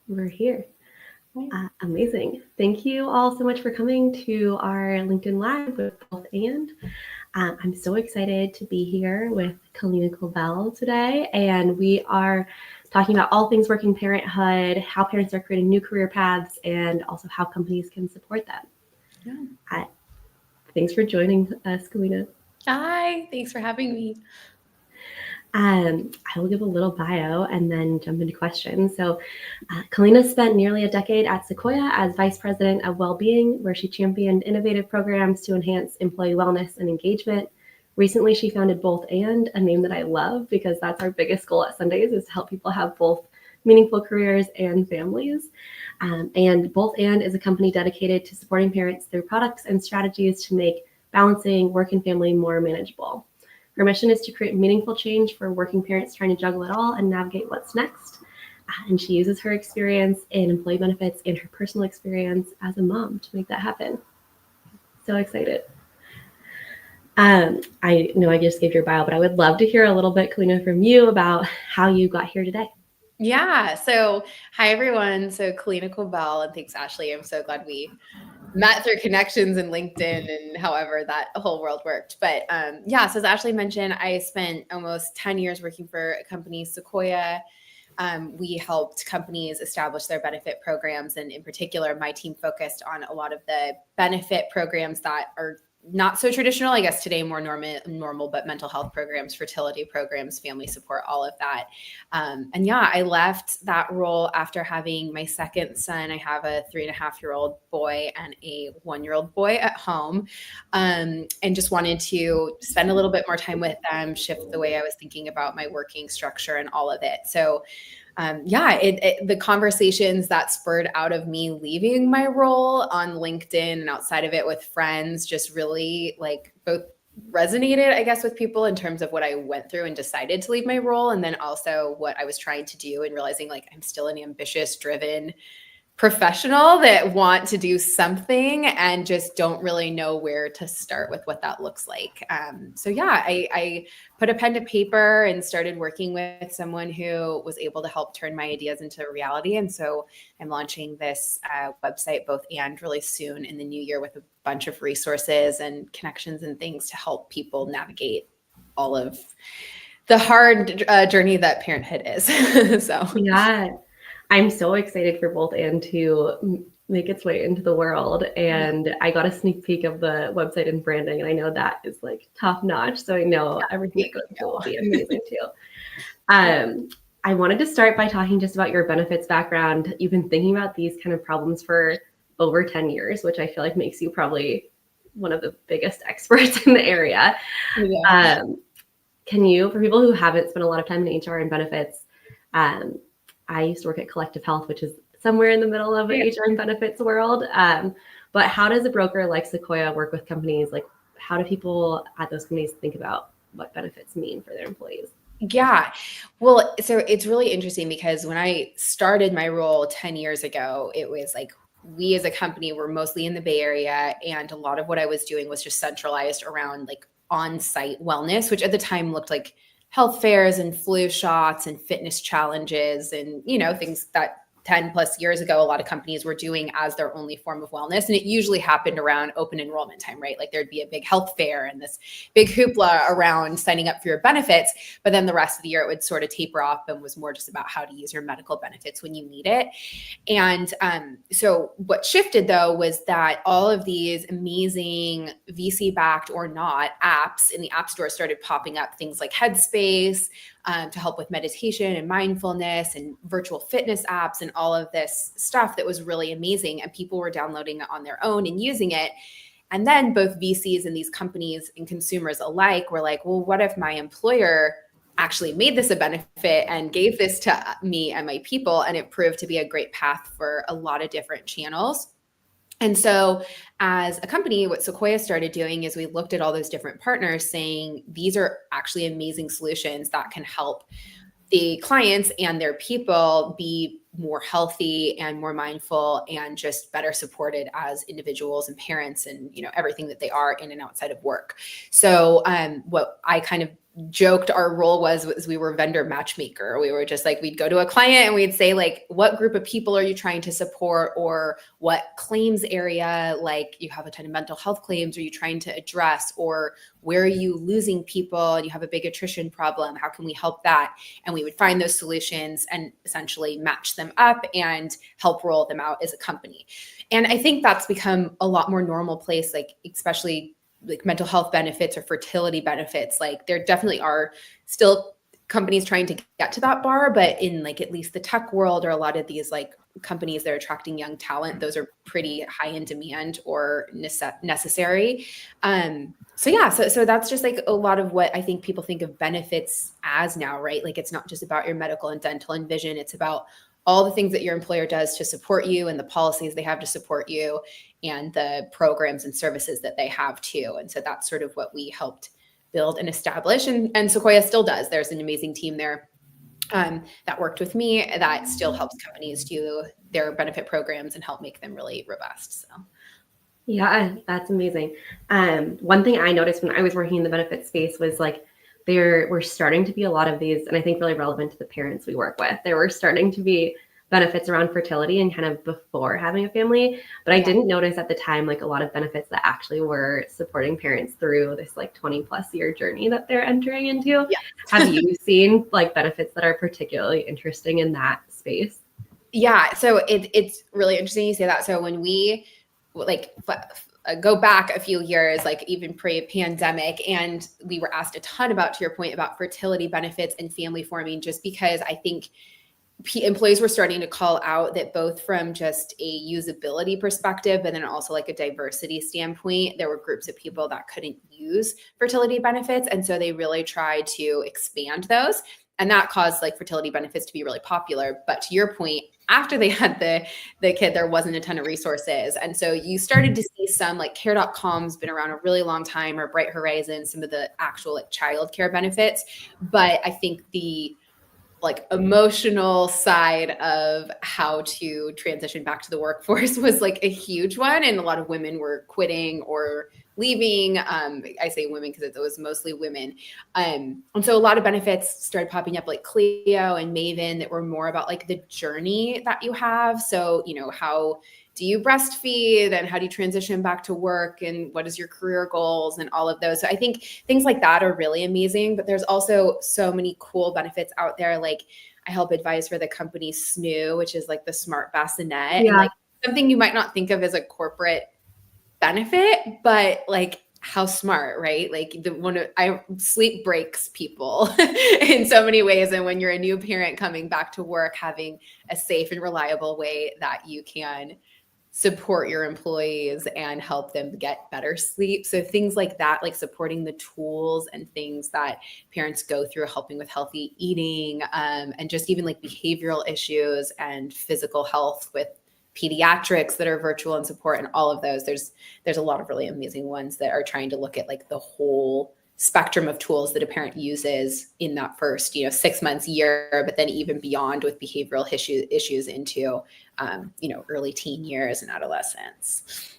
We're here. Right. Amazing. Thank you all so much for coming to our LinkedIn Live with both and. I'm so excited to be here with Kalina Cobell today, and we are talking about all things working parenthood, how parents are creating new career paths, and also how companies can support them. Yeah. Uh, Thanks for joining us, Kalina. Hi, thanks for having me. I will give a little bio and then jump into questions. So, Kalina spent nearly a decade at Sequoia as Vice President of Wellbeing, where she championed innovative programs to enhance employee wellness and engagement. Recently, she founded Both And, a name that I love because that's our biggest goal at Sundays is to help people have both meaningful careers and families. And Both And is a company dedicated to supporting parents through products and strategies to make balancing work and family more manageable. Her mission is to create meaningful change for working parents trying to juggle it all and navigate what's next. And she uses her experience in employee benefits and her personal experience as a mom to make that happen. So excited. I know I just gave your bio, but I would love to hear a little bit, Kalina, from you about how you got here today. Yeah. So, hi everyone. So, Kalina Cobell, and thanks, Ashley. I'm so glad we met through connections and LinkedIn and however that whole world worked. But yeah, so as Ashley mentioned, I spent almost 10 years working for a company, Sequoia. We helped companies establish their benefit programs. And in particular, my team focused on a lot of the benefit programs that are not so traditional, I guess today more normal, but mental health programs, fertility programs, family support, all of that. And yeah, I left that role after having my second son. I have a 3.5-year-old boy and a 1-year-old boy at home, and just wanted to spend a little bit more time with them, shift the way I was thinking about my working structure and all of it. So yeah, the conversations that spurred out of me leaving my role on LinkedIn and outside of it with friends just really like both resonated, I guess, with people in terms of what I went through and decided to leave my role. And then also what I was trying to do and realizing like I'm still an ambitious, driven professional that want to do something and just don't really know where to start with what that looks like. So yeah, I put a pen to paper and started working with someone who was able to help turn my ideas into reality. And so I'm launching this website, Both And, really soon in the new year with a bunch of resources and connections and things to help people navigate all of the hard journey that parenthood is. So Yeah, I'm so excited for Both And to make its way into the world. yeah. And I got a sneak peek of the website and branding, and I know that is like top notch. So I know everything that goes into it will be amazing too. Um, I wanted to start by talking just about your benefits background. You've been thinking about these kind of problems for over 10 years, which I feel like makes you probably one of the biggest experts in the area. Yeah. Um, can you, for people who haven't spent a lot of time in HR and benefits, um, I used to work at Collective Health, which is somewhere in the middle of the Yeah. HR and benefits world. But how does a broker like Sequoia work with companies? Like, how do people at those companies think about what benefits mean for their employees? Yeah. Well, so it's really interesting because when I started my role 10 years ago, it was like we as a company were mostly in the Bay Area. And a lot of what I was doing was just centralized around like on site wellness, which at the time looked like health fairs and flu shots and fitness challenges and, things that 10 plus years ago, a lot of companies were doing as their only form of wellness. And it usually happened around open enrollment time, right? Like there'd be a big health fair and this big hoopla around signing up for your benefits. But then the rest of the year, it would sort of taper off and was more just about how to use your medical benefits when you need it. And so what shifted though was that all of these amazing VC backed or not apps in the App Store started popping up, things like Headspace, to help with meditation and mindfulness and virtual fitness apps and all of this stuff that was really amazing. And people were downloading it on their own and using it. And then both VCs and these companies and consumers alike were like, well, what if my employer actually made this a benefit and gave this to me and my people? And it proved to be a great path for a lot of different channels. And so as a company, what Sequoia started doing is we looked at all those different partners saying, these are actually amazing solutions that can help the clients and their people be more healthy and more mindful and just better supported as individuals and parents and everything that they are in and outside of work. So what I kind of joked our role was we were vendor matchmaker. We were just like, we'd go to a client and we'd say like, what group of people are you trying to support, or what claims area, like you have a ton of mental health claims, are you trying to address, or where are you losing people and you have a big attrition problem, how can we help that? And we would find those solutions and essentially match them up and help roll them out as a company. And I think that's become a lot more normal place, like especially like mental health benefits or fertility benefits. Like there definitely are still companies trying to get to that bar, but in like at least the tech world or a lot of these like companies that are attracting young talent, those are pretty high in demand or necessary. So that's just like a lot of what I think people think of benefits as now, right? Like it's not just about your medical and dental and vision. It's about all the things that your employer does to support you and the policies they have to support you and the programs and services that they have too. And so that's sort of what we helped build and establish. And Sequoia still does. There's an amazing team there that worked with me that still helps companies do their benefit programs and help make them really robust. So. Yeah, that's amazing. One thing I noticed when I was working in the benefit space was like there were starting to be a lot of these, and I think really relevant to the parents we work with. There were starting to be benefits around fertility and kind of before having a family, but I didn't notice at the time like a lot of benefits that actually were supporting parents through this like 20 plus year journey that they're entering into. Yeah. Have you seen like benefits that are particularly interesting in that space? Yeah, so it's really interesting you say that. So when we like go back a few years, like even pre-pandemic, and we were asked a ton about, to your point, about fertility benefits and family forming, just because I think employees were starting to call out that both from just a usability perspective, but then also like a diversity standpoint, there were groups of people that couldn't use fertility benefits. And so they really tried to expand those. And that caused like fertility benefits to be really popular. But to your point, after they had the kid, there wasn't a ton of resources. And so you started to see some like care.com's been around a really long time, or Bright Horizons, some of the actual like childcare benefits. But I think the like emotional side of how to transition back to the workforce was like a huge one. And a lot of women were quitting or leaving. I say women because it was mostly women. And so a lot of benefits started popping up like Clio and Maven that were more about like the journey that you have. So, you know, how do you breastfeed and how do you transition back to work and what is your career goals and all of those. So I think things like that are really amazing, but there's also so many cool benefits out there. Like I help advise for the company SNOO, which is like the smart bassinet, and like something you might not think of as a corporate benefit, but like how smart, right? Like sleep breaks people in so many ways. And when you're a new parent coming back to work, having a safe and reliable way that you can support your employees and help them get better sleep. So things like that, like supporting the tools and things that parents go through, helping with healthy eating, and just even like behavioral issues and physical health with pediatrics that are virtual and support, and all of those. There's a lot of really amazing ones that are trying to look at like the whole spectrum of tools that a parent uses in that first, 6 months, year, but then even beyond with behavioral issues into, early teen years and adolescence.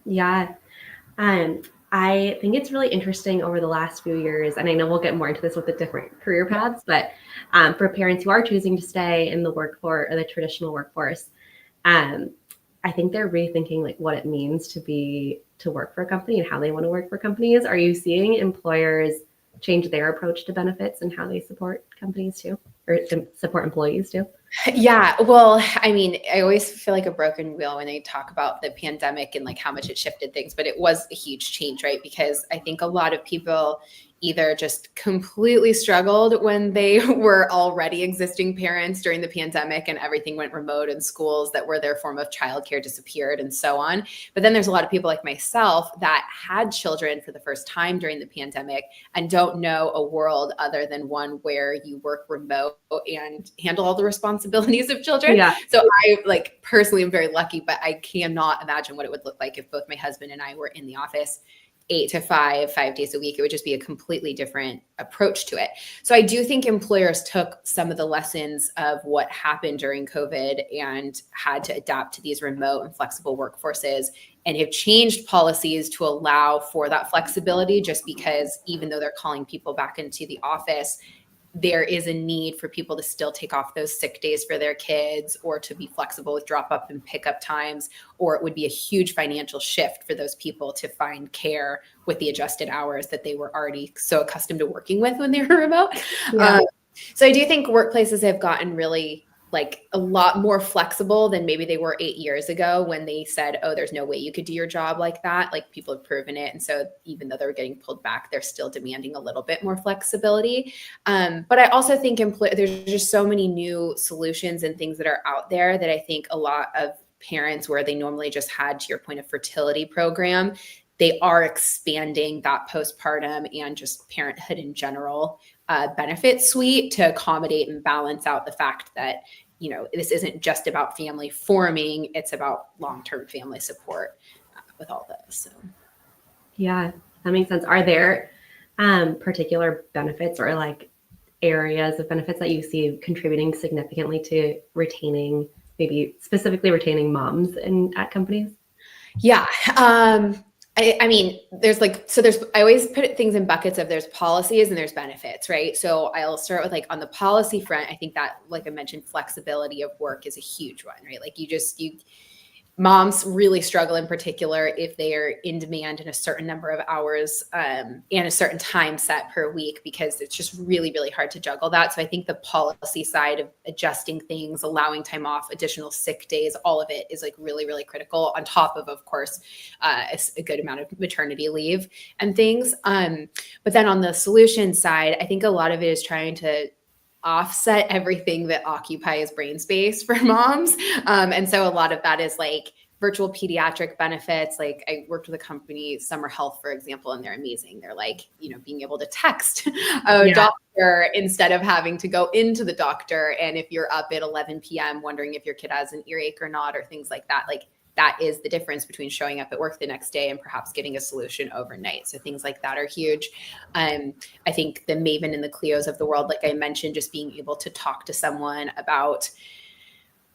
Yeah. I think it's really interesting over the last few years, and I know we'll get more into this with the different career paths, but for parents who are choosing to stay in the workforce or the traditional workforce, I think they're rethinking like what it means to work for a company and how they want to work for companies. Are you seeing employers change their approach to benefits and how they support companies too, or support employees too? Yeah, well, I mean, I always feel like a broken wheel when they talk about the pandemic and like how much it shifted things, but it was a huge change, right? Because I think a lot of people either just completely struggled when they were already existing parents during the pandemic and everything went remote and schools that were their form of childcare disappeared and so on. But then there's a lot of people like myself that had children for the first time during the pandemic and don't know a world other than one where you work remote and handle all the responsibilities of children. Yeah. So I like personally am very lucky, but I cannot imagine what it would look like if both my husband and I were in the office 8 to 5, 5 days a week. It would just be a completely different approach to it. So I do think employers took some of the lessons of what happened during COVID and had to adapt to these remote and flexible workforces and have changed policies to allow for that flexibility, just because even though they're calling people back into the office, there is a need for people to still take off those sick days for their kids, or to be flexible with drop up and pick up times, or it would be a huge financial shift for those people to find care with the adjusted hours that they were already so accustomed to working with when they were remote. Yeah. So I do think workplaces have gotten really like a lot more flexible than maybe they were 8 years ago, when they said, oh, there's no way you could do your job like that. Like, people have proven it. And so even though they're getting pulled back, they're still demanding a little bit more flexibility. But I also think there's just so many new solutions and things that are out there that I think a lot of parents, where they normally just had, to your point, a fertility program, they are expanding that postpartum and just parenthood in general benefit suite to accommodate and balance out the fact that, this isn't just about family forming, it's about long-term family support with all this. So. Yeah, that makes sense. Are there particular benefits or like areas of benefits that you see contributing significantly to retaining, maybe specifically retaining moms at companies? Yeah. I mean, I always put things in buckets of there's policies and there's benefits, right? So I'll start with, like, on the policy front, I think that, like I mentioned, flexibility of work is a huge one, right? Like, moms really struggle, in particular if they are in demand in a certain number of hours and a certain time set per week, because it's just really, really hard to juggle that. So I think the policy side of adjusting things, allowing time off, additional sick days, all of it is like really, really critical, on top of course, a good amount of maternity leave and things. But then on the solution side, I think a lot of it is trying to offset everything that occupies brain space for moms. And so a lot of that is like virtual pediatric benefits. Like, I worked with a company, Summer Health, for example, and they're amazing. They're like, being able to text a doctor instead of having to go into the doctor. And if you're up at 11 p.m. wondering if your kid has an earache or not, or things like that, like, that is the difference between showing up at work the next day and perhaps getting a solution overnight. So things like that are huge. I think the Maven and the Cleos of the world, like I mentioned, just being able to talk to someone about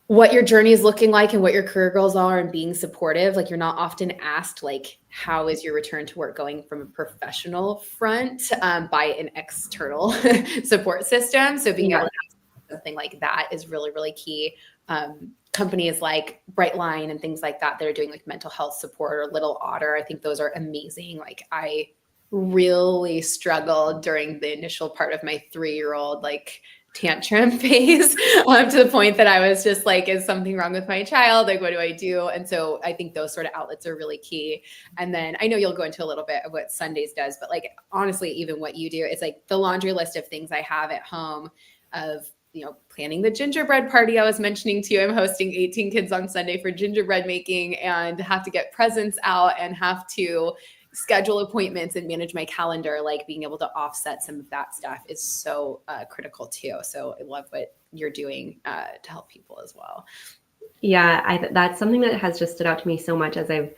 what your journey is looking like and what your career goals are, and being supportive. Like, you're not often asked, like, how is your return to work going from a professional front by an external support system. So being able to have something like that is really, really key. Companies like Brightline and things like that are doing like mental health support, or Little Otter, I think those are amazing. Like, I really struggled during the initial part of my 3-year-old like tantrum phase, to the point that I was just like, is something wrong with my child? Like, what do I do? And so I think those sort of outlets are really key. And then I know you'll go into a little bit of what Sundays does, but like, honestly, even what you do, it's like the laundry list of things I have at home of, planning the gingerbread party I was mentioning to you. I'm hosting 18 kids on Sunday for gingerbread making, and have to get presents out and have to schedule appointments and manage my calendar. Like, being able to offset some of that stuff is so critical too. So I love what you're doing to help people as well. Yeah, that's something that has just stood out to me so much as I've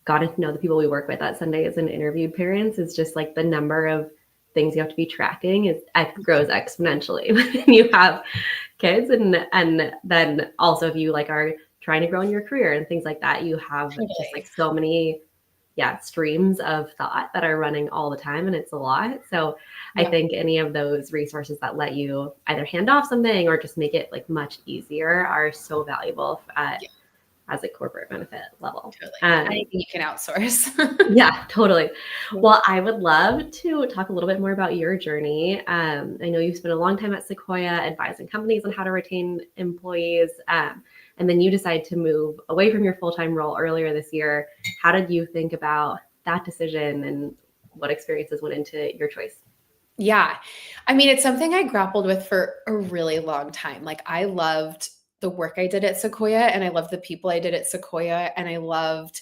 gotten to know the people we work with at Sundays and interviewed parents. Is just like the number of things you have to be tracking grows exponentially when you have kids, and then also if you like are trying to grow in your career and things like that, you have just like so many streams of thought that are running all the time, and it's a lot. So I think any of those resources that let you either hand off something or just make it like much easier are so valuable as a corporate benefit level. Totally. Anything you can outsource. Yeah, totally. Well, I would love to talk a little bit more about your journey. I know you've spent a long time at Sequoia advising companies on how to retain employees. And then you decide to move away from your full-time role earlier this year. How did you think about that decision, and what experiences went into your choice? Yeah. I mean, it's something I grappled with for a really long time. Like, I loved the work I did at Sequoia, and I loved the people I did at Sequoia, and I loved,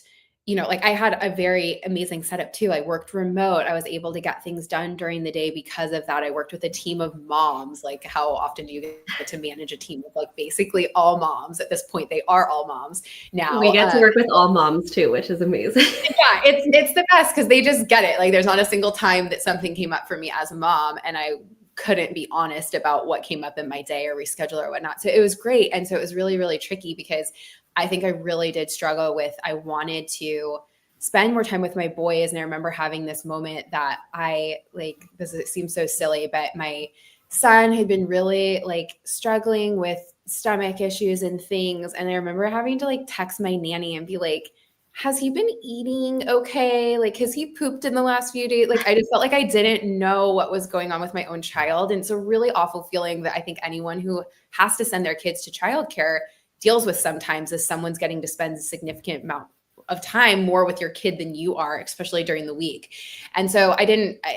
like I had a very amazing setup too. I worked remote. I was able to get things done during the day because of that. I worked with a team of moms. Like, how often do you get to manage a team of like basically all moms? At this point, they are all moms now. We get to work with all moms too, which is amazing. Yeah, it's the best because they just get it. Like, there's not a single time that something came up for me as a mom and I couldn't be honest about what came up in my day or reschedule or whatnot. So it was great. And so it was really, really tricky because I think I really did struggle with, I wanted to spend more time with my boys. And I remember having this moment that I like, this it seems so silly, but my son had been really like struggling with stomach issues and things. And I remember having to like text my nanny and be like, has he been eating okay? Like, has he pooped in the last few days? Like, I just felt like I didn't know what was going on with my own child. And it's a really awful feeling that I think anyone who has to send their kids to childcare deals with sometimes, is someone's getting to spend a significant amount of time more with your kid than you are, especially during the week. And so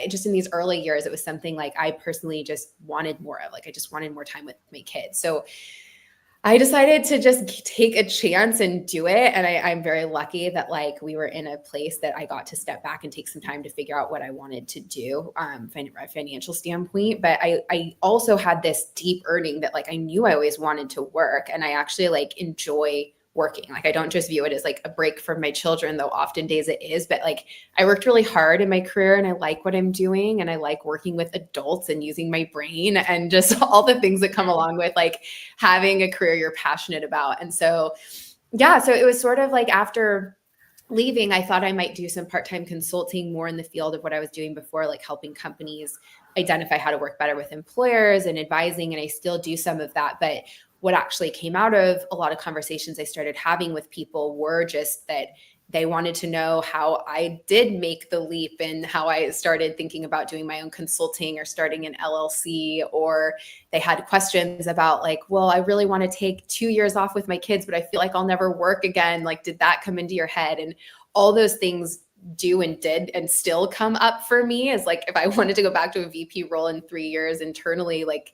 just in these early years, it was something like I personally just wanted more of, like, I just wanted more time with my kids. So I decided to just take a chance and do it. And I'm very lucky that like we were in a place that I got to step back and take some time to figure out what I wanted to do from a financial standpoint. But I also had this deep earning that like I knew I always wanted to work, and I actually like enjoy working. Like, I don't just view it as like a break from my children, though often days it is, but like I worked really hard in my career and I like what I'm doing, and I like working with adults and using my brain and just all the things that come along with like having a career you're passionate about. And so, yeah, so it was sort of like after leaving, I thought I might do some part-time consulting more in the field of what I was doing before, like helping companies identify how to work better with employers and advising. And I still do some of that. But what actually came out of a lot of conversations I started having with people were just that they wanted to know how I did make the leap and how I started thinking about doing my own consulting or starting an LLC, or they had questions about like, well, I really want to take 2 years off with my kids, but I feel like I'll never work again. Like, did that come into your head? And all those things do and did and still come up for me as like, if I wanted to go back to a VP role in 3 years internally, like,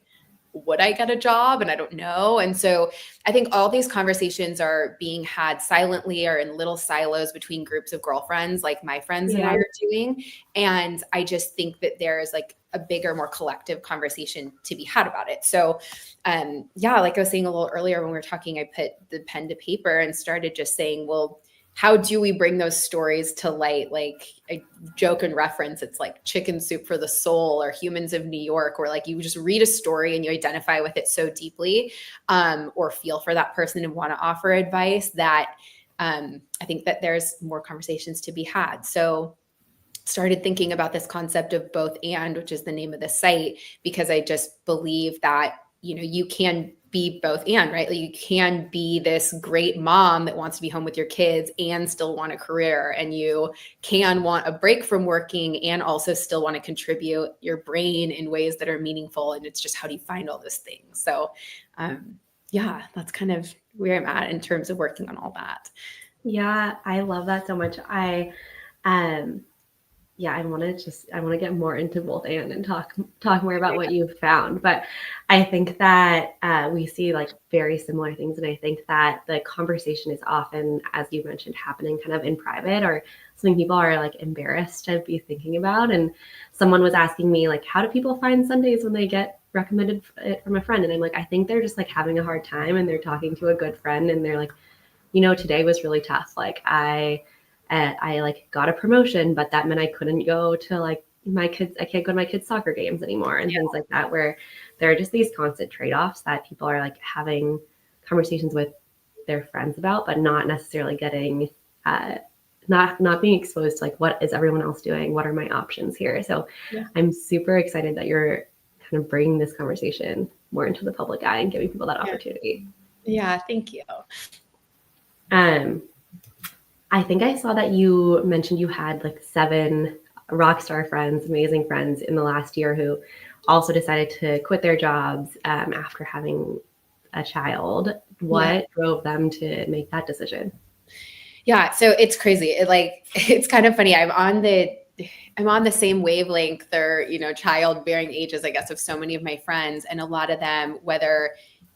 would I get a job? And I don't know. And so I think all these conversations are being had silently or in little silos between groups of girlfriends, like my friends and I are doing. And I just think that there's like a bigger, more collective conversation to be had about it. So yeah, like I was saying a little earlier when we were talking, I put the pen to paper and started just saying, well, how do we bring those stories to light? Like, I joke and reference, it's like Chicken Soup for the Soul or Humans of New York, where like you just read a story and you identify with it so deeply, or feel for that person and want to offer advice, that I think that there's more conversations to be had. So started thinking about this concept of both and, which is the name of the site, because I just believe that, you know, you can be both and, right? Like, you can be this great mom that wants to be home with your kids and still want a career, and you can want a break from working and also still want to contribute your brain in ways that are meaningful. And it's just, how do you find all those things? So yeah, that's kind of where I'm at in terms of working on all that. Yeah, I love that so much. Yeah, I want to get more into both and talk more about what you've found. But I think that we see like very similar things. And I think that the conversation is often, as you mentioned, happening kind of in private, or something people are like embarrassed to be thinking about. And someone was asking me like, how do people find Sundays when they get recommended it from a friend? And I'm like, I think they're just like having a hard time, and they're talking to a good friend, and they're like, you know, today was really tough. Like, I like got a promotion, but that meant I couldn't go to like I can't go to my kids' soccer games anymore, and things like that, where there are just these constant trade-offs that people are like having conversations with their friends about, but not necessarily getting, not being exposed to like, what is everyone else doing? What are my options here? So I'm super excited that you're kind of bringing this conversation more into the public eye and giving people that opportunity. Yeah, thank you. I think I saw that you mentioned you had like 7 rock star friends, amazing friends in the last year, who also decided to quit their jobs after having a child. What drove them to make that decision? Yeah, so it's crazy. It's kind of funny. I'm on the same wavelength, or, you know, childbearing ages, I guess, of so many of my friends, and a lot of them, whether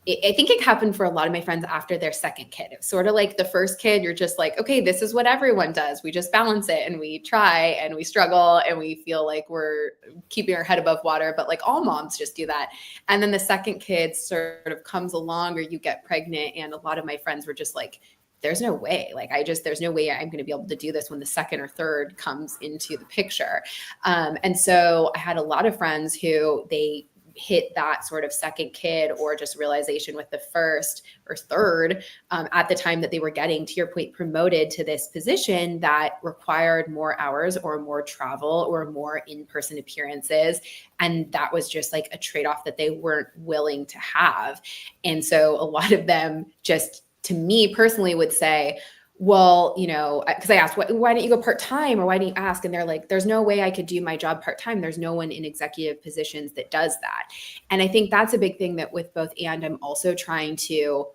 I think it happened for a lot of my friends after their second kid. It's sort of like the first kid, you're just like, okay, this is what everyone does. We just balance it and we try and we struggle and we feel like we're keeping our head above water. But like all moms just do that. And then the second kid sort of comes along or you get pregnant. And a lot of my friends were just like, there's no way. Like there's no way I'm going to be able to do this when the second or third comes into the picture. And so I had a lot of friends who they hit that sort of second kid or just realization with the first or third at the time that they were getting, to your point, promoted to this position that required more hours or more travel or more in-person appearances. And that was just like a trade-off that they weren't willing to have. And so a lot of them just, to me personally, would say, well, because I asked, why don't you go part-time, or why don't you ask? And they're like, there's no way I could do my job part-time. There's no one in executive positions that does that. And I think that's a big thing that with both and I'm also trying to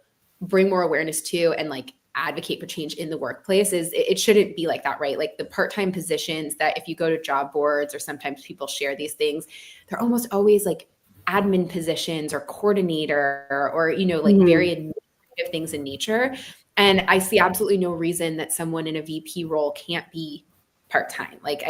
bring more awareness to and like advocate for change in the workplace is it shouldn't be like that, right? Like the part-time positions that if you go to job boards or sometimes people share these things, they're almost always like admin positions or coordinator or, like very administrative things in nature. And I see absolutely no reason that someone in a VP role can't be part-time. Like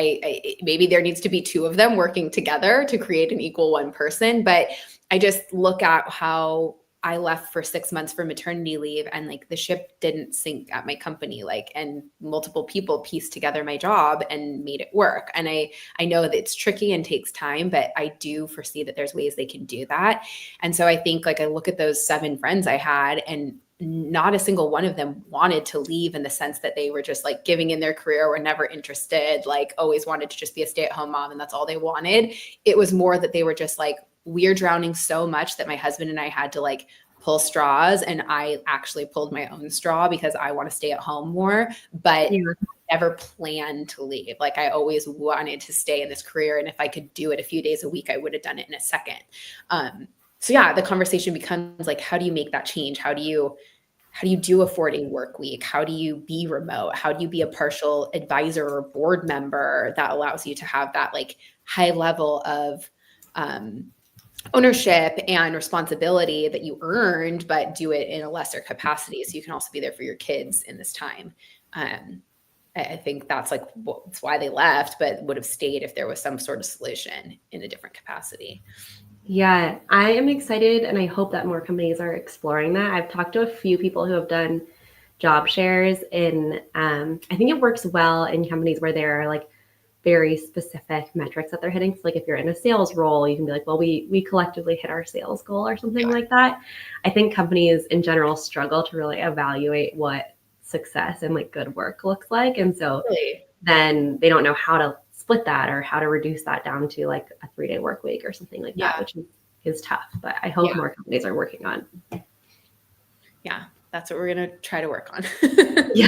maybe there needs to be two of them working together to create an equal one person. But I just look at how I left for 6 months for maternity leave and like the ship didn't sink at my company, and multiple people pieced together my job and made it work. And I know that it's tricky and takes time, but I do foresee that there's ways they can do that. And so I think like I look at those 7 friends I had and not a single one of them wanted to leave in the sense that they were just like giving in their career, were never interested, like always wanted to just be a stay-at-home mom and that's all they wanted. It was more that they were just like, we're drowning so much that my husband and I had to like pull straws, and I actually pulled my own straw because I want to stay at home more, but never planned to leave. Like I always wanted to stay in this career, and if I could do it a few days a week, I would have done it in a second. So yeah, the conversation becomes like, how do you make that change? How do you do a 4-day work week? How do you be remote? How do you be a partial advisor or board member that allows you to have that like high level of ownership and responsibility that you earned, but do it in a lesser capacity so you can also be there for your kids in this time? I think that's like that's why they left, but would have stayed if there was some sort of solution in a different capacity. Yeah, I am excited, and I hope that more companies are exploring that. I've talked to a few people who have done job shares, and I think it works well in companies where there are like very specific metrics that they're hitting. So like if you're in a sales role, you can be like, well, we collectively hit our sales goal or something like that. I think companies in general struggle to really evaluate what success and like good work looks like. And so then they don't know how to split that or how to reduce that down to like a 3-day work week or something like that, which is tough. But I hope more companies are working on. Yeah, that's what we're going to try to work on. Yeah.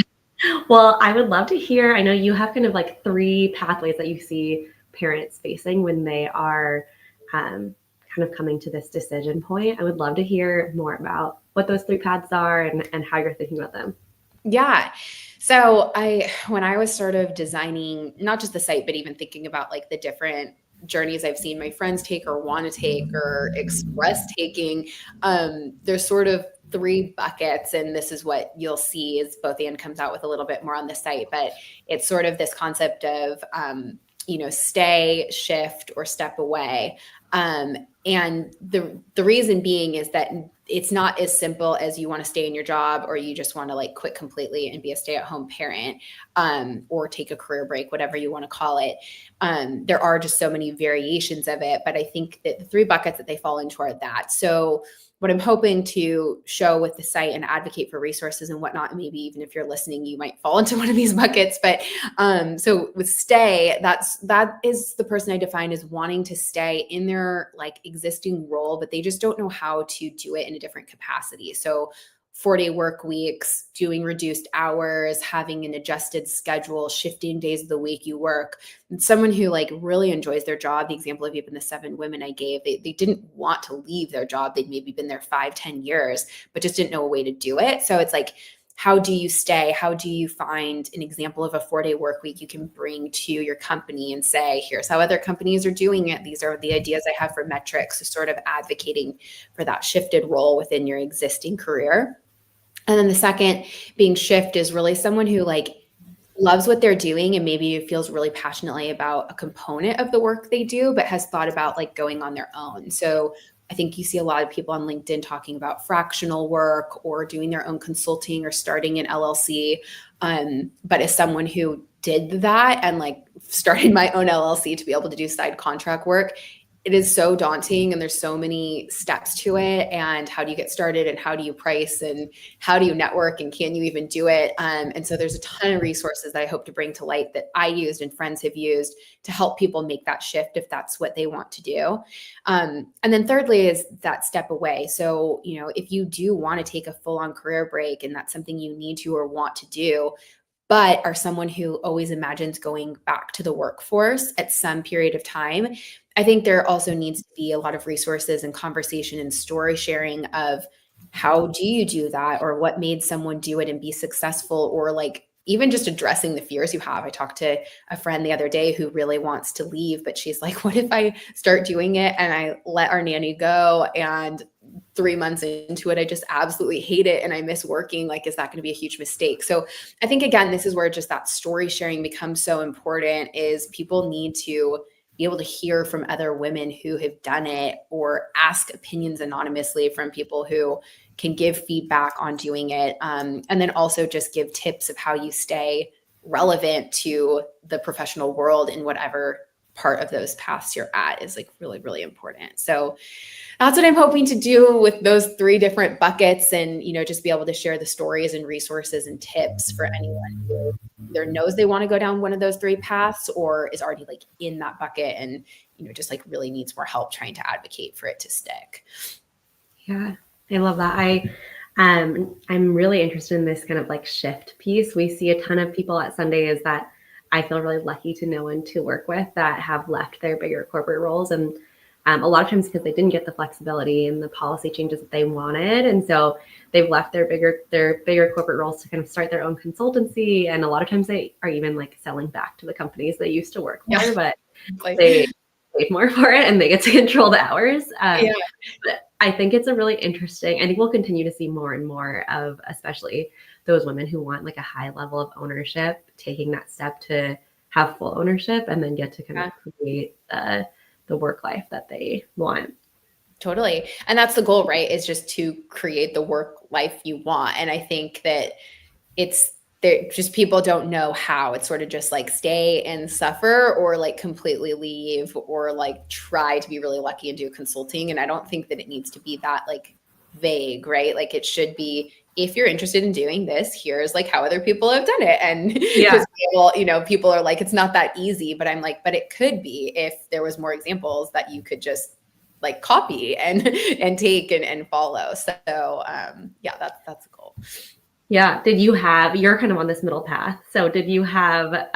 Well, I would love to hear, I know you have kind of like 3 pathways that you see parents facing when they are kind of coming to this decision point. I would love to hear more about what those 3 paths are and how you're thinking about them. Yeah. So when I was sort of designing, not just the site, but even thinking about like the different journeys I've seen my friends take or want to take or express taking, there's sort of 3 buckets. And this is what you'll see is both and comes out with a little bit more on the site, but it's sort of this concept of, stay, shift, or step away. And the reason being is that it's not as simple as you want to stay in your job or you just want to like quit completely and be a stay-at-home parent, or take a career break, whatever you want to call it. There are just so many variations of it, but I think that the 3 buckets that they fall into are that. So what I'm hoping to show with the site and advocate for resources and whatnot, maybe even if you're listening, you might fall into one of these buckets. But so with stay, that is the person I define as wanting to stay in their like existing role, but they just don't know how to do it in a different capacity. So 4-day work weeks, doing reduced hours, having an adjusted schedule, shifting days of the week you work. And someone who like really enjoys their job, the example of even the 7 women I gave, they didn't want to leave their job. They'd maybe been there 5-10 years, but just didn't know a way to do it. So it's like how do you stay? How do you find an example of a 4-day work week you can bring to your company and say, here's how other companies are doing it. These are the ideas I have for metrics. So sort of advocating for that shifted role within your existing career. And then the second being shift is really someone who like loves what they're doing and maybe feels really passionately about a component of the work they do, but has thought about like going on their own. So I think you see a lot of people on LinkedIn talking about fractional work or doing their own consulting or starting an LLC. But as someone who did that and like started my own LLC to be able to do side contract work, it is so daunting and there's so many steps to it. And how do you get started and how do you price and how do you network and can you even do it? And so there's a ton of resources that I hope to bring to light that I used and friends have used to help people make that shift if that's what they want to do. And then thirdly is that step away. So, you know, if you do want to take a full-on career break and that's something you need to or want to do, but are someone who always imagines going back to the workforce at some period of time, I think there also needs to be a lot of resources and conversation and story sharing of how do you do that or what made someone do it and be successful, or like even just addressing the fears you have. I talked to a friend the other day who really wants to leave, but she's like, what if I start doing it and I let our nanny go and 3 months into it, I just absolutely hate it and I miss working? Like, is that going to be a huge mistake? So I think, again, this is where just that story sharing becomes so important, is people need to be able to hear from other women who have done it or ask opinions anonymously from people who can give feedback on doing it. And then also just give tips of how you stay relevant to the professional world in whatever part of those paths you're at is like really, really important. So that's what I'm hoping to do with those 3 different buckets, and, you know, just be able to share the stories and resources and tips for anyone who either knows they want to go down one of those 3 paths or is already like in that bucket and, you know, just like really needs more help trying to advocate for it to stick. Yeah, I love that. I'm really interested in this kind of like shift piece. We see a ton of people at Sundays that I feel really lucky to know and to work with that have left their bigger corporate roles, and a lot of times because they didn't get the flexibility and the policy changes that they wanted, and so they've left their bigger corporate roles to kind of start their own consultancy, and a lot of times they are even like selling back to the companies they used to work for, but they paid more for it and they get to control the hours. But I think it's a really interesting, I think we'll continue to see more and more of, especially those women who want like a high level of ownership, taking that step to have full ownership and then get to kind of create the work life that they want. Totally. And that's the goal, right? Is just to create the work life you want. And I think that it's there, just people don't know how. It's sort of just like stay and suffer or like completely leave or like try to be really lucky and do consulting. And I don't think that it needs to be that like vague, right? Like it should be, if you're interested in doing this, here's like how other people have done it. And just people, you know, people are like, it's not that easy, but I'm like, but it could be if there was more examples that you could just like copy and take and follow. So yeah, that's a goal. Yeah. Did you have, you're kind of on this middle path. So did you have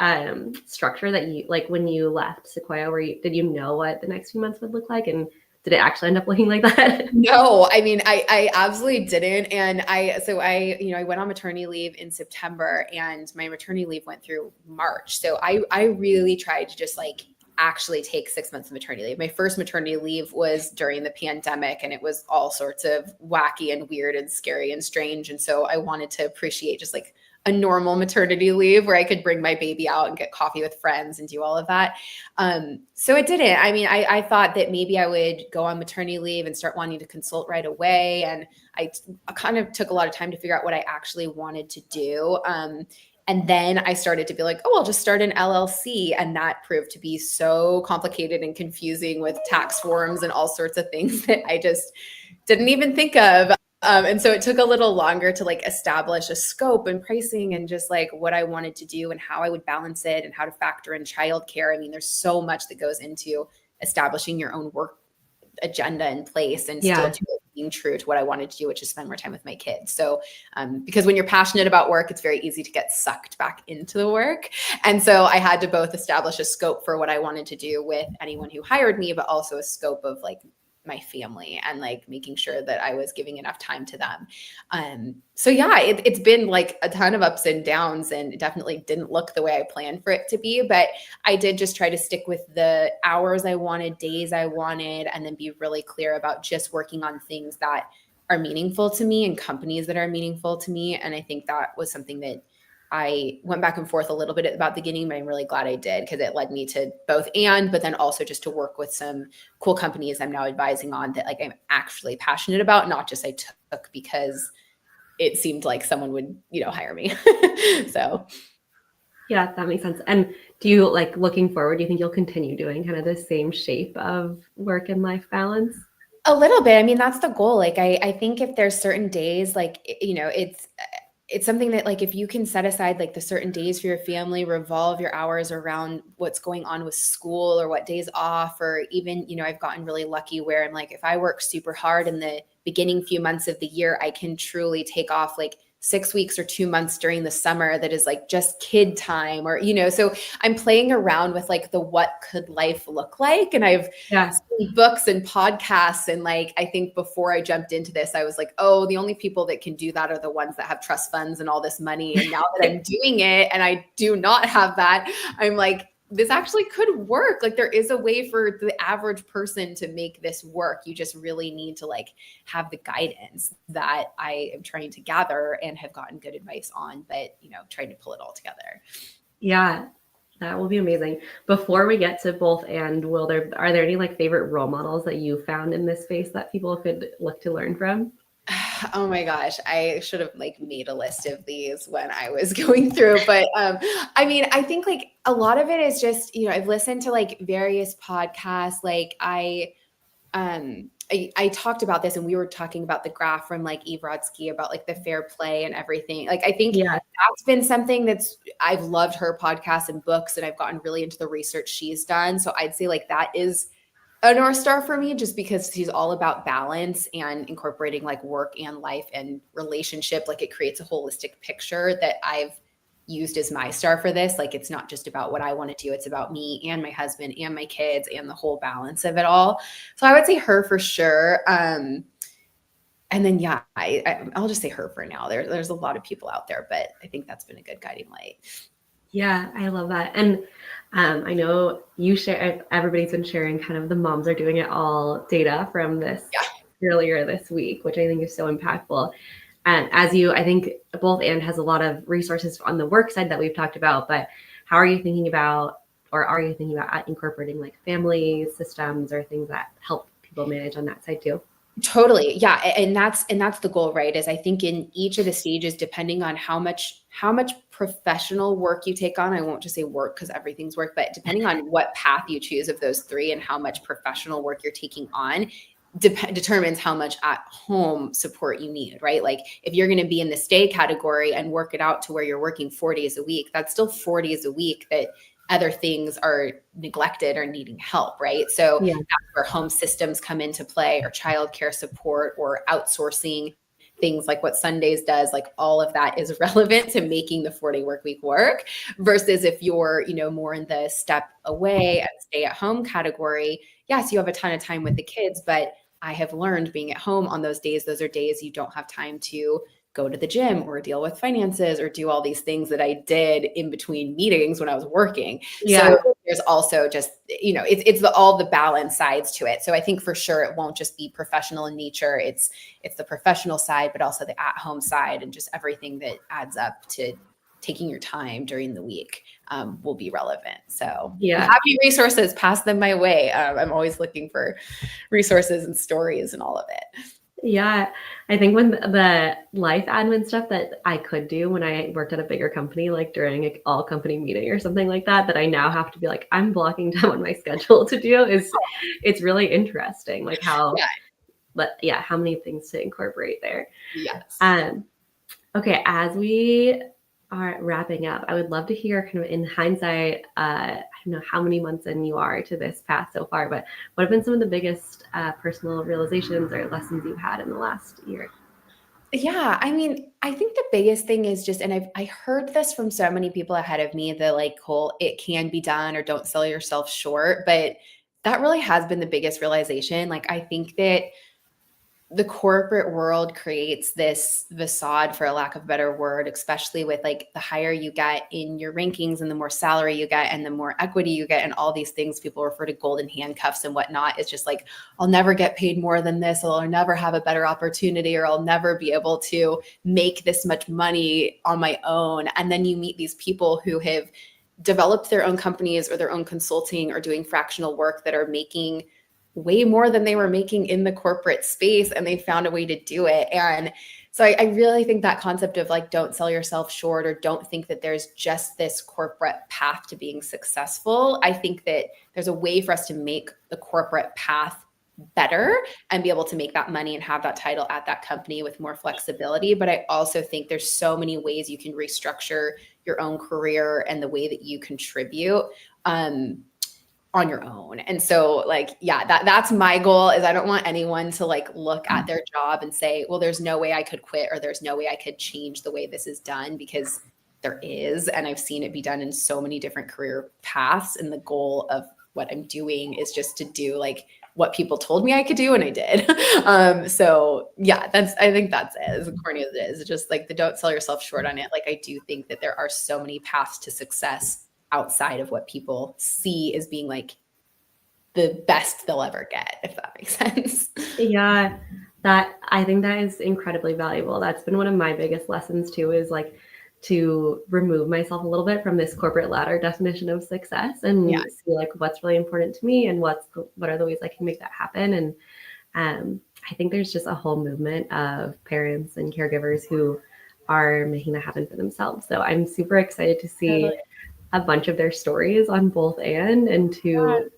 structure that you, like when you left Sequoia, did you know what the next few months would look like? And did it actually end up looking like that? No, I mean, I absolutely didn't. And I went on maternity leave in September and my maternity leave went through March. So I really tried to just like actually take 6 months of maternity leave. My first maternity leave was during the pandemic and it was all sorts of wacky and weird and scary and strange. And so I wanted to appreciate just like a normal maternity leave where I could bring my baby out and get coffee with friends and do all of that. So it didn't. I mean, I thought that maybe I would go on maternity leave and start wanting to consult right away. And I kind of took a lot of time to figure out what I actually wanted to do. And then I started to be like, oh, I'll just start an LLC. And that proved to be so complicated and confusing with tax forms and all sorts of things that I just didn't even think of. And so it took a little longer to like establish a scope and pricing and just like what I wanted to do and how I would balance it and how to factor in childcare. I mean, there's so much that goes into establishing your own work agenda in place and still being true to what I wanted to do, which is spend more time with my kids. So because when you're passionate about work, it's very easy to get sucked back into the work. And so I had to both establish a scope for what I wanted to do with anyone who hired me, but also a scope of like my family and like making sure that I was giving enough time to them. So yeah, it's been like a ton of ups and downs, and it definitely didn't look the way I planned for it to be. But I did just try to stick with the hours I wanted, days I wanted, and then be really clear about just working on things that are meaningful to me and companies that are meaningful to me. And I think that was something that I went back and forth a little bit about the beginning, but I'm really glad I did, because it led me to both but then also just to work with some cool companies I'm now advising on that like I'm actually passionate about, not just I took because it seemed like someone would, hire me. So Yeah, that makes sense. And do you like looking forward, do you think you'll continue doing kind of the same shape of work and life balance? a little bit. I mean, that's the goal. Like I think if there's certain days, like, it's something that like if you can set aside like the certain days for your family, revolve your hours around what's going on with school or what days off, or even, I've gotten really lucky where I'm like, if I work super hard in the beginning few months of the year, I can truly take off like 6 weeks or 2 months during the summer that is like just kid time, or, so I'm playing around with like the what could life look like. And I've Yeah. seen books and podcasts. And like, I think before I jumped into this, I was like, oh, the only people that can do that are the ones that have trust funds and all this money. And now that I'm doing it and I do not have that, I'm like, this actually could work. Like there is a way for the average person to make this work. You just really need to like have the guidance that I am trying to gather and have gotten good advice on, but trying to pull it all together. Yeah, that will be amazing. Before we get to both, and are there any like favorite role models that you found in this space that people could look to learn from? Oh my gosh, I should have like made a list of these when I was going through. But I mean, I think like a lot of it is just, I've listened to like various podcasts. Like I talked about this, and we were talking about the graph from like Eve Rodsky about like the fair play and everything. Like I think Yeah. that's been something I've loved her podcasts and books, and I've gotten really into the research she's done. So I'd say like that is a North Star for me, just because she's all about balance and incorporating like work and life and relationship. Like it creates a holistic picture that I've used as my star for this. Like it's not just about what I want to do, it's about me and my husband and my kids and the whole balance of it all. So I would say her for sure. And then yeah, I'll just say her for now. There's a lot of people out there, but I think that's been a good guiding light. Yeah, I love that. And I know everybody's been sharing kind of the moms are doing it all data from this earlier this week, which I think is so impactful. And I think both and has a lot of resources on the work side that we've talked about, but how are you thinking about, or are you thinking about incorporating like family systems or things that help people manage on that side too? Totally. Yeah. And that's the goal, right? Is I think in each of the stages, depending on how much professional work you take on, I won't just say work because everything's work, but depending on what path you choose of those three and how much professional work you're taking on, determines how much at home support you need, right? Like if you're going to be in the stay category and work it out to where you're working 4 days a week, that's still 4 days a week that other things are neglected or needing help, right? So Yeah. that's where home systems come into play, or childcare support, or outsourcing things like what Sundays does. Like all of that is relevant to making the 4-day work week work, versus if you're, more in the step away and stay at home category. Yes, you have a ton of time with the kids, but I have learned being at home on those are days you don't have time to go to the gym or deal with finances or do all these things that I did in between meetings when I was working. Yeah. So there's also just, it's all the balance sides to it. So I think for sure it won't just be professional in nature. It's the professional side, but also the at-home side, and just everything that adds up to taking your time during the week will be relevant. So if you have any resources, pass them my way. I'm always looking for resources and stories and all of it. Yeah, I think when the life admin stuff that I could do when I worked at a bigger company, like during an all company meeting or something like that I now have to be like, I'm blocking time on my schedule to do it's really interesting, like how, but yeah, how many things to incorporate there. Yes. Okay, as we are wrapping up, I would love to hear kind of in hindsight, I don't know how many months in you are to this path so far, but what have been some of the biggest personal realizations or lessons you've had in the last year? Yeah, I mean, I think the biggest thing is just, and I heard this from so many people ahead of me, the like whole it can be done or don't sell yourself short. But that really has been the biggest realization. Like, I think that the corporate world creates this facade, for a lack of a better word, especially with like the higher you get in your rankings and the more salary you get and the more equity you get and all these things people refer to golden handcuffs and whatnot. It's just like, I'll never get paid more than this, or I'll never have a better opportunity, or I'll never be able to make this much money on my own. And then you meet these people who have developed their own companies or their own consulting or doing fractional work that are making way more than they were making in the corporate space, and they found a way to do it. And so I really think that concept of like, don't sell yourself short, or don't think that there's just this corporate path to being successful. I think that there's a way for us to make the corporate path better and be able to make that money and have that title at that company with more flexibility. But I also think there's so many ways you can restructure your own career and the way that you contribute on your own. And so like, yeah, that's my goal. Is I don't want anyone to like look at their job and say, well, there's no way I could quit, or there's no way I could change the way this is done, because there is. And I've seen it be done in so many different career paths. And the goal of what I'm doing is just to do like what people told me I could do, and I did. So yeah, I think that's it. As corny as it is, just like the don't sell yourself short on it. Like, I do think that there are so many paths to success outside of what people see as being like the best they'll ever get, if that makes sense. Yeah, I think that is incredibly valuable. That's been one of my biggest lessons too, is like to remove myself a little bit from this corporate ladder definition of success, and see like what's really important to me and what are the ways I can make that happen. And I think there's just a whole movement of parents and caregivers who are making that happen for themselves. So I'm super excited to see a bunch of their stories on both and to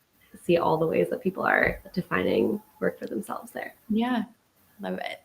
see all the ways that people are defining work for themselves there. Yeah, love it.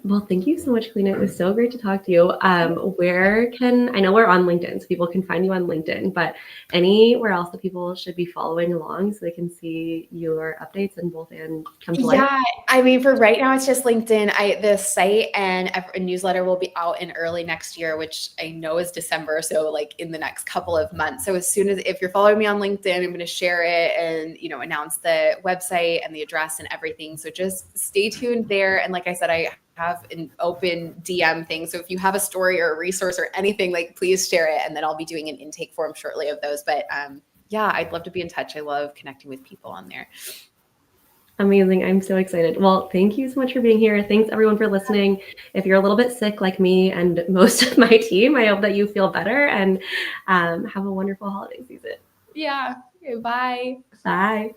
Well, thank you so much, Kalina. It was so great to talk to you. I know we're on LinkedIn, so people can find you on LinkedIn, but anywhere else that people should be following along so they can see your updates and both and come to life? Yeah, I mean, for right now, it's just LinkedIn. The site and a newsletter will be out in early next year, which I know is December. So like in the next couple of months. So if you're following me on LinkedIn, I'm going to share it and, announce the website and the address and everything. So just stay tuned there. And like I said, I have an open DM thing. So if you have a story or a resource or anything, like, please share it. And then I'll be doing an intake form shortly of those. But yeah, I'd love to be in touch. I love connecting with people on there. Amazing. I'm so excited. Well, thank you so much for being here. Thanks everyone for listening. If you're a little bit sick like me and most of my team, I hope that you feel better and have a wonderful holiday season. Yeah. Okay, bye. Bye.